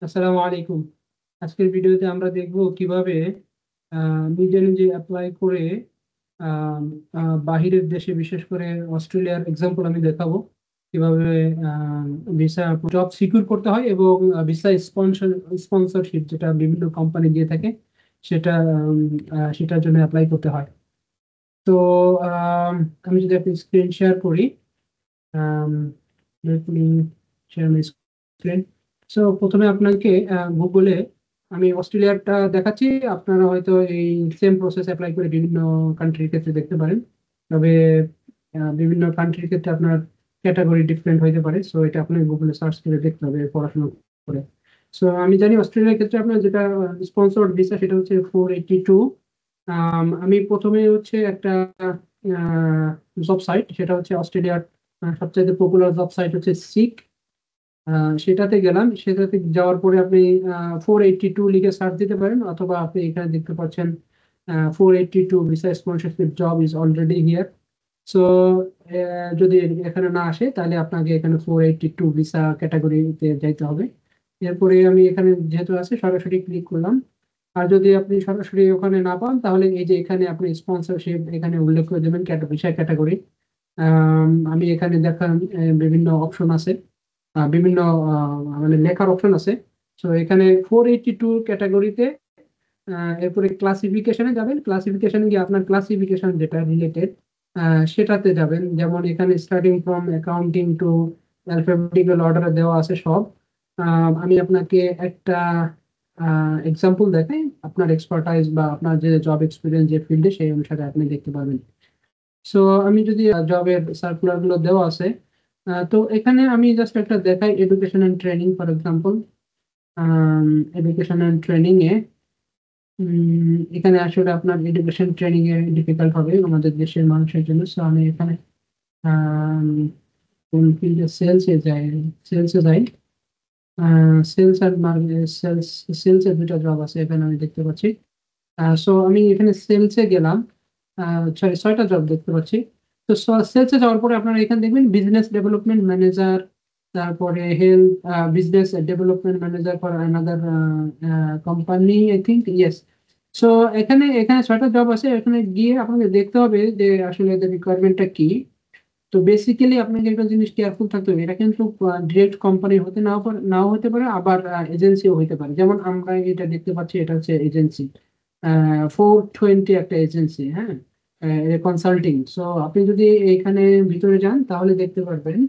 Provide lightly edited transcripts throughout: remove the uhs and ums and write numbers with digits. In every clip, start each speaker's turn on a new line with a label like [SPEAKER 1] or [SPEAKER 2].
[SPEAKER 1] আসসালামু আলাইকুম। আজকের ভিডিওতে আমরা দেখব কিভাবে নিজে নিজে অ্যাপ্লাই করে আহ, বাহিরের দেশে, বিশেষ করে অস্ট্রেলিয়ার এক্সাম্পল আমি দেখাবো কিভাবে ভিসা জব সিকিউর করতে হয় এবং ভিসা স্পন্সরশিপ যেটা বিভিন্ন কোম্পানি দিয়ে থাকে সেটা সেটার জন্য অ্যাপ্লাই করতে হয়। তো আমি যদি আপনি স্ক্রিন শেয়ার করি, শেয়ার মাই স্ক্রিন। সো প্রথমে আপনাকে গুগলে আমি অস্ট্রেলিয়াটা দেখাচ্ছি। আপনারা হয়তো এই সেম প্রসেস অ্যাপ্লাই করে বিভিন্ন কান্ট্রির ক্ষেত্রে দেখতে পারেন, তবে বিভিন্ন কান্ট্রির ক্ষেত্রে আপনার ক্যাটাগরি ডিফারেন্ট হতে পারে। সো এটা আপনাকে গুগলে সার্চ করে দেখতে হবে পড়াশোনা করে। সো আমি জানি অস্ট্রেলিয়ার ক্ষেত্রে আপনার যেটা স্পন্সর্ড ভিসা সেটা হচ্ছে 482। আমি প্রথমে হচ্ছে একটা জব সাইট, সেটা হচ্ছে অস্ট্রেলিয়ার সবচেয়ে পপুলার জব সাইট হচ্ছে সিক। সেটাতে গেলাম, সেটাতে যাওয়ার পরে আপনি 482 লিখে সার্চ দিতে পারেন, অথবা আপনি এখানে দেখতে পাচ্ছেন 482 visa sponsorship job is already here. So যদি এখানে না আসে তাহলে আপনাকে এখানে 482 ভিসা ক্যাটাগরিতে যাইতে হবে। এরপরে আমি এখানে যেহেতু আছে সরাসরি ক্লিক করলাম। আর যদি আপনি সরাসরি ওখানে না পান তাহলে এই যে এখানে আপনি স্পন্সরশিপ এখানে উল্লেখ করে দেবেন ভিসা ক্যাটাগরি। আমি এখানে দেখান বিভিন্ন অপশন আছে, বিভিন্ন মানে লেখার অপশন আছে। তো এখানে 482 ক্যাটাগরিতে এরপরে ক্লাসিফিকেশনে যাবেন। ক্লাসিফিকেশনে গিয়ে আপনার ক্লাসিফিকেশন যেটা রিলেটেড সেটাতে যাবেন। যেমন এখানে starting from accounting to alphabetical অর্ডারে দেওয়া আছে সব। আমি আপনাকে একটা এক্সাম্পল দেখাই, আপনার এক্সপার্টাইজ বা আপনার যে জব এক্সপিরিয়েন্স যে ফিল্ডে সেই অনুসারে আপনি দেখতে পাবেন। সো আমি যদি জবের সার্কুলার গুলো দেওয়া আছে, তো এখানে আমি জাস্ট একটা দেখাই education and training for example. Education and training এ এখানে আসলে আপনার এডুকেশন ট্রেনিং এ ডিফিকাল্ট হবে আমাদের দেশের মানুষের জন্য। সো আমি এখানে আম, কোন ফিল্ডে সেলসে যাই, সেলসে যাই। সেলস আর সেলস, সেলস এর দুটো জব আছে এখানে আমি দেখতে পাচ্ছি। সো আমি এখানে সেলসে গেলাম। সরি, 6টা জব দেখতে পাচ্ছি। তো সেলসে যাওয়ার পরে আপনারা এখানে দেখবেন বিজনেস ডেভেলপমেন্ট ম্যানেজার, তারপরে health business development manager for another company, I think, yes. So এখানে এখানে 6টা জব আছে। এখানে গিয়ে আপনাকে দেখতে হবে যে আসলে এদের রিকোয়ারমেন্টটা কি। তো বেসিক্যালি আপনাকে একটা জিনিস কেয়ারফুল থাকতে হবে, এটা কিন্তু ডিরেক্ট কোম্পানি হতে নাও হতে পারে, আবার এজেন্সিও হতে পারে। যেমন আমরা এটা দেখতে পাচ্ছি, এটা হচ্ছে এজেন্সি, 420 একটা এজেন্সি, হ্যাঁ, কনসাল্টিং। সো আপনি যদি এখানে ভিতরে যান তাহলে দেখতে পারবেন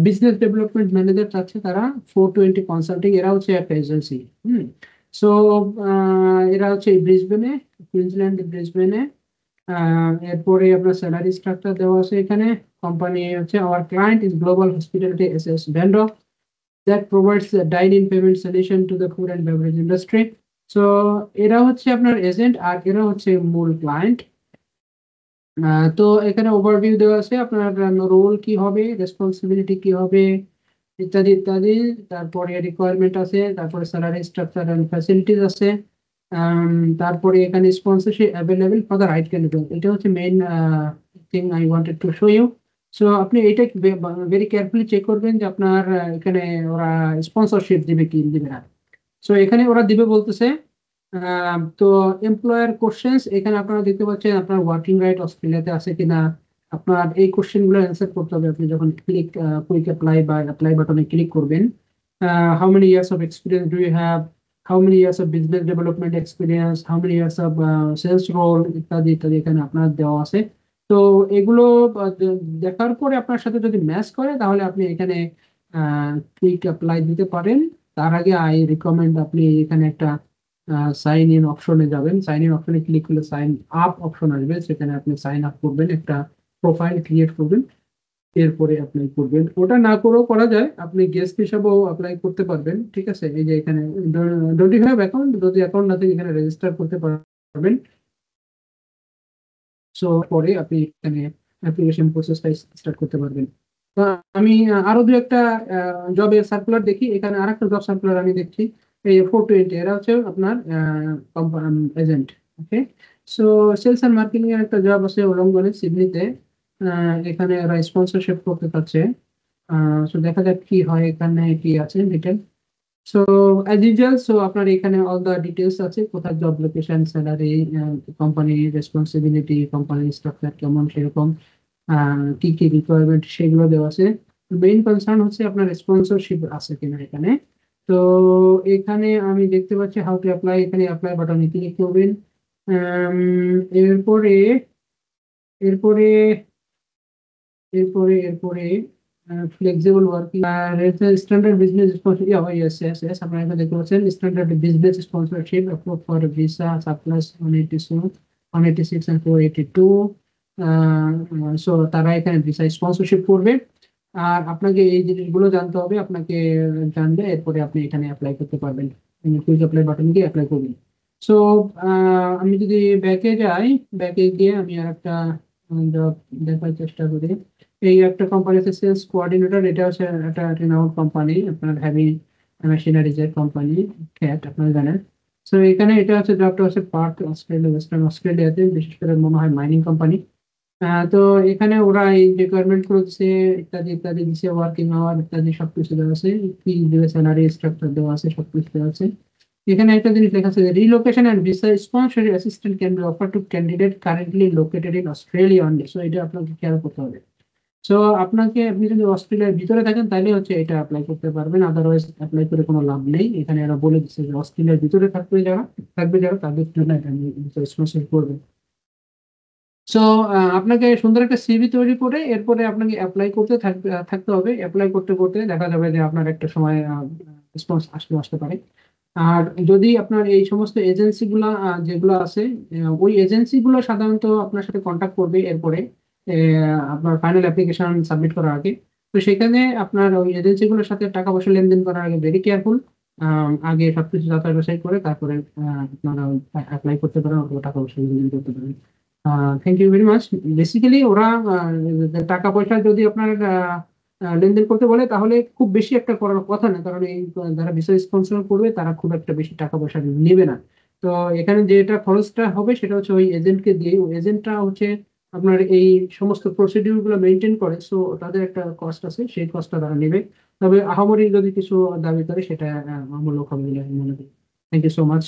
[SPEAKER 1] বিজনেস ডেভেলপমেন্ট ম্যানেজার চাচ্ছে তারা, 420 কনসাল্টিং, এরা হচ্ছে একটা এজেন্সি। হুম। সো এরা হচ্ছে ব্রিসবেনে, কুইন্সল্যান্ড ব্রিসবেনে। এরপরে আপনার স্যালারি স্ট্রাকচার দেওয়া আছে এখানে। কোম্পানি হচ্ছে our client is global hospitality SaaS vendor that provides dine in payment solution to the food and beverage industry. So এরা হচ্ছে আপনার এজেন্ট আর এরা হচ্ছে মূল ক্লায়েন্ট। তো এখানে ওভারভিউ দেওয়া আছে আপনার রোল কি হবে, রেসপন্সিবিলিটি কি হবে, ইত্যাদি ইত্যাদি। তারপরে রিকোয়ারমেন্ট আছে, তারপরে স্যালারি স্ট্রাকচার এন্ড ফ্যাসিলিটিস আছে। তারপরে এখানে sponsorship available for the right candidate, এটা হচ্ছে main thing I wanted to show you. So আপনি এটা ভেরি কেয়ারফুলি চেক করবেন যে আপনার এখানে ওরা স্পন্সরশিপ দিবে কি দিবে না। সো এখানে ওরা দিবে বলতেছে। তো এমপ্লয়ার কোশ্চেন্স এখানে আপনারা দেখতে পাচ্ছেন, আপনার ওয়ার্কিং রাইট অস্ট্রেলিয়াতে আছে কিনা। আপনার এই কোশ্চেন গুলো অ্যান্সার করতে হবে আপনি যখন কুইক অ্যাপ্লাই বা অ্যাপ্লাই বাটনে ক্লিক করবেন। How many years of experience do you have, how many years of business development experience, how many years of sales role, ইত্যাদি ইত্যাদি এখানে আপনার দেওয়া আছে। তো এগুলো দেখার পরে আপনার সাথে যদি ম্যাচ করে তাহলে আপনি এখানে কুইক অ্যাপ্লাই দিতে পারেন। তার আগে আই রিকমেন্ড আপনি এখানে একটা সাইন ইন অপশনে যাবেন। সাইন ইন অপশনে ক্লিক করলে সাইন আপ অপশন আসবে, সেখানে আপনি সাইন আপ করবেন, একটা প্রোফাইল ক্রিয়েট করবেন। এরপরে অ্যাপ্লাই করবেন। ওটা না করেও করা যায়, আপনি গেস্ট হিসাবেও অ্যাপ্লাই করতে পারবেন। ঠিক আছে, এই যে এখানে ডোন্ট ইউ হ্যাভ অ্যাকাউন্ট, যদি অ্যাকাউন্ট না থাকে এখানে রেজিস্টার করতে পারবেন। সো পরে আপনি এখানে অ্যাপ্লিকেশন প্রসেসটা স্টার্ট করতে পারবেন। তো আমি আরো দু একটা জবের সার্কুলার দেখি। এখানে আরেকটা জব সার্কুলার আমি দেখছি, এই 420, এরা হচ্ছে আপনার agent. Okay. So sales and marketing এর একটা জব আছে উলঙ্গনে, সিডনিতে। এখানে ওরা স্পন্সরশিপ করতে পারছে। সো দেখা যাক কি হয়, এখানে কি আছে detail. So as usual, so আপনার এখানে অল দ্য ডিটেলস আছে, কোথায় job location, salary, company responsibility, company structure কেমন, সেরকম কি কি রিকোয়ারমেন্ট সেগুলো দেওয়া আছে। মেইন কনসার্ন হচ্ছে আপনার স্পন্সরশিপ আছে কিনা এখানে। তো এখানে আমি দেখতে পাচ্ছি হাউ টু অ্যাপ্লাই, এখানে অ্যাপ্লাই বাটনে ক্লিক করবেন। এরপরে এরপরে এরপরে ফ্লেক্সিবল ওয়ার্কিং আর standard business sponsorship, yes yes yes, আপনারা এখানে দেখতে পাচ্ছেন standard business sponsorship approve for visa subclass 186 and 482। So তারা এখানে ভিসা স্পন্সরশিপ করবে। আর আপনাকে এই জিনিসগুলো জানতে হবে, আপনাকে জানলে এরপরে আপনি এখানে অ্যাপ্লাই করতে পারবেন। কুইক অ্যাপ্লাই বাটন দিয়ে অ্যাপ্লাই করবেন। সো আমি যদি ব্যাকে যাই, ব্যাকে গিয়ে আমি আর একটা জব দেখার চেষ্টা করি। এই একটা কোম্পানি আছে সেলস কোঅর্ডিনেটর, এটা হচ্ছে একটা রেনাউন্ড কোম্পানি, আপনার হ্যাভি মেশিনারিজ এর কোম্পানি, ক্যাট, আপনারা জানেন। সো এখানে এটা হচ্ছে জবটা হচ্ছে পার্থ অস্ট্রেলিয়া, ওয়েস্টার্ন অস্ট্রেলিয়াতে, বিশেষ করে মনে হয় মাইনিং কোম্পানি। তো এখানে ওরা এই রিকোয়ারমেন্ট গুলো দিচ্ছে, ইত্যাদি ইত্যাদি দিচ্ছে, ওয়ার্কিং আওয়ার ইত্যাদি সবকিছু দেওয়া আছে, কি দেওয়া, স্যালারি স্ট্রাকচার দেওয়া আছে, সবকিছু দেওয়া আছে। এখানে একটা জিনিস লেখা আছে, relocation and visa sponsor assistant can be offer to candidate currently located in Australia only. So এটা আপনাকে খেয়াল করতে হবে। সো আপনি যদি অস্ট্রেলিয়ার ভিতরে থাকেন তাহলে হচ্ছে এটা অ্যাপ্লাই করতে পারবেন, আদারওয়াইজ অ্যাপ্লাই করে কোনো লাভ নেই। এখানে এরা বলে দিচ্ছে যে অস্ট্রেলিয়ার ভিতরে থাকবে যারা তাদের জন্য এটা স্পন্সর করবে। সো আপনাকে সুন্দর একটা সিভি তৈরি করে এরপরে আপনাকে অ্যাপ্লাই করতে থাকতে হবে। অ্যাপ্লাই করতে করতে দেখা যাবে যে আপনার একটা সময় রেসপন্স আসতে পারে। আর যদি আপনার এই সমস্ত এজেন্সি গুলা যেগুলো আছে, ওই এজেন্সি গুলো সাধারণত আপনার সাথে কন্ট্যাক্ট করবে এরপরে আপনার ফাইনাল অ্যাপ্লিকেশন সাবমিট করার আগে। তো সেখানে আপনার ওই এজেন্সি গুলোর সাথে টাকা পয়সা লেনদেন করার আগে ভেরি কেয়ারফুল। আগে সবকিছু যাচাই বাছাই করে তারপরে আপনারা অ্যাপ্লাই করতে পারেন অথবা টাকা পয়সা লেনদেন করতে পারেন। Thank you very much. Basically ওরা টাকা পয়সা যদি আপনার লেনদেন করতে বলে তাহলে খুব বেশি একটা করার কথা না, কারণ এই যারা ভিসা স্পন্সর করবে তারা খুব একটা বেশি টাকা পয়সা নেবে না। তো এখানে যেটা খরচটা হবে সেটা হচ্ছে ওই এজেন্টকে দিয়ে, ওই এজেন্টটা হচ্ছে আপনার এই সমস্ত প্রসিডিউর গুলো মেনটেন করে, সো তাদের একটা কস্ট আছে, সেই কস্টটা তারা নেবে। তবে আহামরি যদি কিছু দাবি করে সেটা আমূল্য হবে বলে আমি মনে করি। Thank you so much.